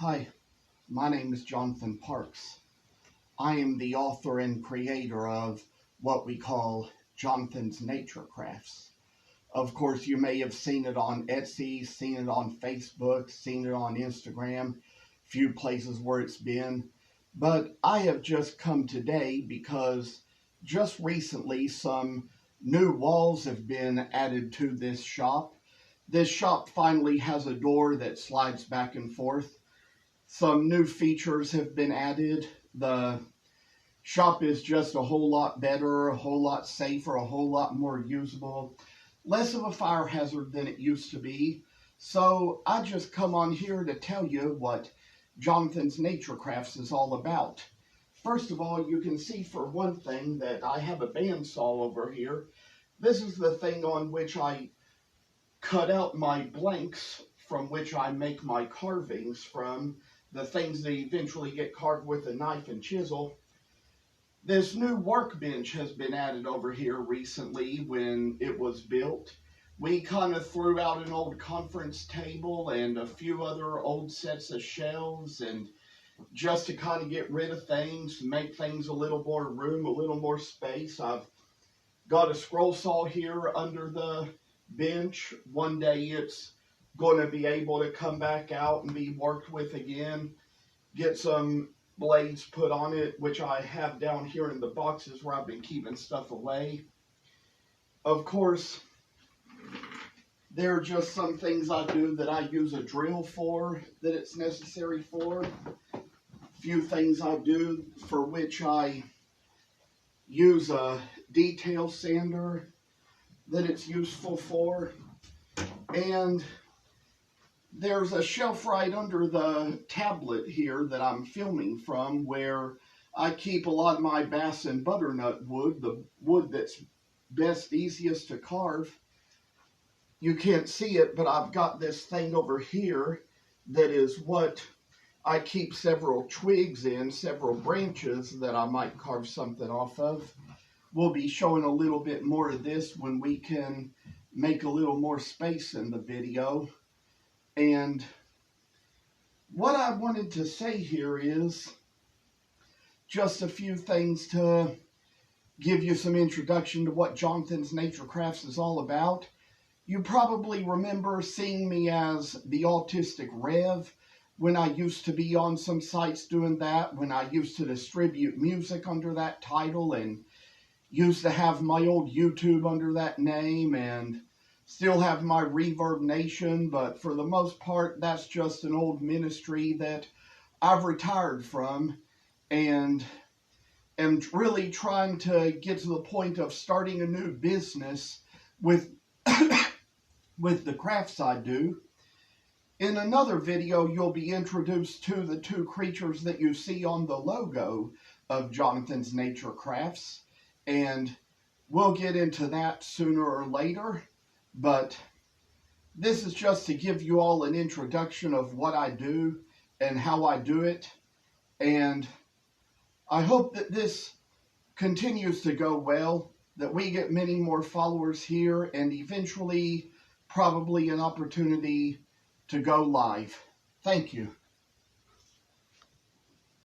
Hi, my name is Jonathan Parks. I am the author and creator of what we call Jonathan's Nature Crafts. Of course, you may have seen it on Etsy, seen it on Facebook, seen it on Instagram, few places where it's been. But I have just come today because just recently some new walls have been added to this shop. This shop finally has a door that slides back and forth. Some new features have been added. The shop is just a whole lot better, a whole lot safer, a whole lot more usable, less of a fire hazard than it used to be. So I just come on here to tell you what Jonathan's Nature Crafts is all about. First of all, you can see for one thing that I have a bandsaw over here. This is the thing on which I cut out my blanks from which I make my carvings from, the things that eventually get carved with a knife and chisel. This new workbench has been added over here recently when it was built. We kind of threw out an old conference table and a few other old sets of shelves, and just to kind of get rid of things, make things a little more room, a little more space. I've got a scroll saw here under the bench. One day it's going to be able to come back out and be worked with again. Get some blades put on it, which I have down here in the boxes where I've been keeping stuff away. Of course, there are just some things I do that I use a drill for, that it's necessary for. A few things I do for which I use a detail sander that it's useful for. And there's a shelf right under the tablet here that I'm filming from where I keep a lot of my bass and butternut wood, the wood that's best, easiest to carve. You can't see it, but I've got this thing over here that is what I keep several twigs in, several branches that I might carve something off of. We'll be showing a little bit more of this when we can make a little more space in the video. And what I wanted to say here is just a few things to give you some introduction to what Jonathan's Nature Crafts is all about. You probably remember seeing me as the Autistic Rev when I used to be on some sites doing that, when I used to distribute music under that title and used to have my old YouTube under that name and still have my Reverb Nation, but for the most part, that's just an old ministry that I've retired from and am really trying to get to the point of starting a new business with, with the crafts I do. In another video, you'll be introduced to the two creatures that you see on the logo of Jonathan's Nature Crafts, and we'll get into that sooner or later. But this is just to give you all an introduction of what I do and how I do it. And I hope that this continues to go well, that we get many more followers here, and eventually probably an opportunity to go live. Thank you.